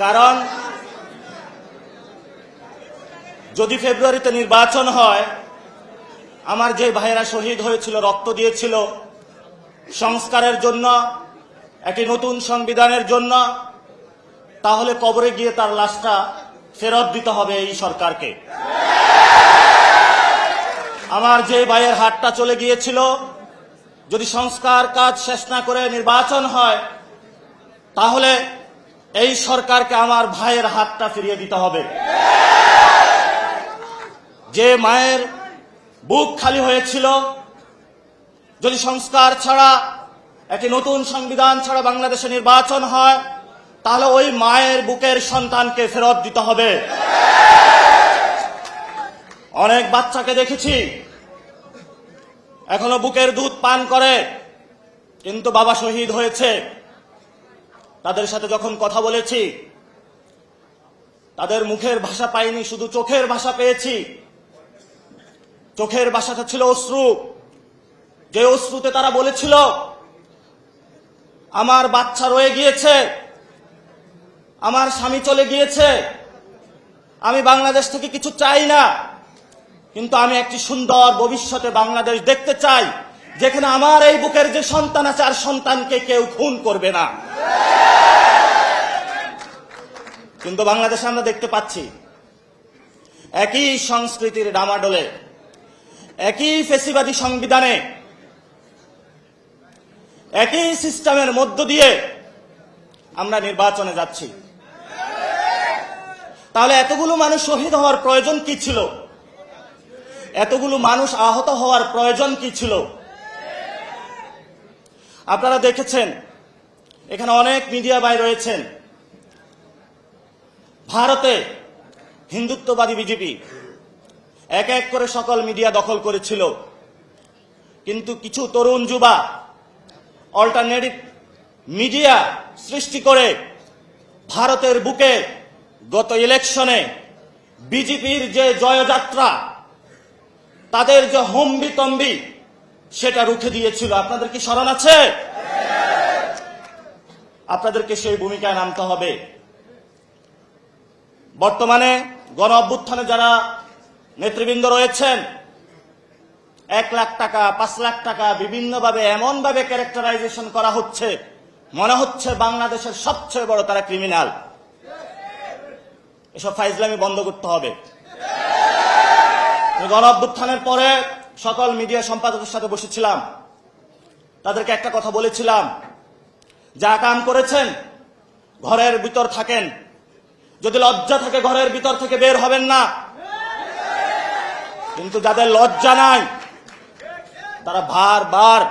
কারণ যদি ফেব্রুয়ারিতে নির্বাচন হয়, আমার যে ভাইয়েরা শহীদ হয়েছিল, রক্ত দিয়েছিল সংস্কারের জন্য, একটি নতুন সংবিধানের জন্য, তাহলে কবরে গিয়ে তার লাশটা ফেরত দিতে হবে এই সরকারকে। আমার যে ভাইয়ের হাতটা চলে গিয়েছিল, যদি সংস্কার কাজ শেষ না করে নির্বাচন হয়, তাহলে এই সরকারকে আমার ভাইয়ের হাতটা ফিরিয়ে দিতে হবে। যে মায়ের বুক খালি হয়েছিল, যদি সংস্কার ছাড়া, একটি নতুন সংবিধান ছাড়া বাংলাদেশে নির্বাচন হয়, তাহলে ওই মায়ের বুকের সন্তানকে ফেরত দিতে হবে। অনেক বাচ্চাকে দেখেছি এখনো বুকের দুধ পান করে, কিন্তু বাবা শহীদ হয়েছে। তাদের সাথে যখন কথা বলেছি, তাদের মুখের ভাষা পাইনি, শুধু চোখের ভাষা পেয়েছি। চোখের ভাষাটা ছিল অশ্রু। যে অশ্রুতে তারা বলেছিল, আমার বাচ্চা রয়ে গিয়েছে, আমার স্বামী চলে গিয়েছে, আমি বাংলাদেশ থেকে কিছু চাই না, কিন্তু আমি একটি সুন্দর ভবিষ্যতে বাংলাদেশ দেখতে চাই, যেখানে আমার এই বুকের যে সন্তান আছে, আর সন্তানকে কেউ খুন করবে না। কিন্তু বাংলাদেশে আমরা দেখতে পাচ্ছি একই সংস্কৃতির ডামাডোলে, একই ফেসিবাদী সংবিধানে, একই সিস্টেমের মধ্য দিয়ে আমরা নির্বাচনে যাচ্ছি। তাহলে এতগুলো মানুষ শহীদ হওয়ার প্রয়োজন কি ছিল? এতগুলো মানুষ আহত হওয়ার প্রয়োজন কি ছিল? আপনারা দেখেছেন, এখানে অনেক মিডিয়া ভাই রয়েছেন। ভারতে হিন্দুত্ববাদী বিজেপি এক এক করে সকল মিডিয়া দখল করেছিল, কিন্তু কিছু তরুণ যুবা অল্টারনেটিভ মিডিয়া সৃষ্টি করে ভারতের বুকে গত ইলেকশনে বিজেপির যে জয়যাত্রা, তাদের যে হম্বিতম্বি, সেটা রুখে দিয়েছিল। আপনাদের কি স্মরণ আছে? আপনাদেরকে সেই ভূমিকায় নামতে হবে। বর্তমানে গণ অভ্যুত্থানে যারা নেতৃবৃন্দ রয়েছেন, 1 লাখ টাকা, 5 লাখ টাকা বিভিন্নভাবে এমনভাবে ক্যারেক্টারাইজেশন করা হচ্ছে, মনে হচ্ছে বাংলাদেশের সবচেয়ে বড় তারা ক্রিমিনাল। এসব ফাইজলামি বন্ধ করতে হবে। গণ অভ্যুত্থানের পরে সকল মিডিয়া সম্পাদকের সাথে বসেছিলাম, তাদেরকে একটা কথা বলেছিলাম, যা কাম করেছেন ঘরের ভিতর থাকেন, যদি লজ্জা থাকে ঘরের ভিতর থেকে বের হবেন না। কিন্তু যাদের লজ্জা নাই, তারা বারবার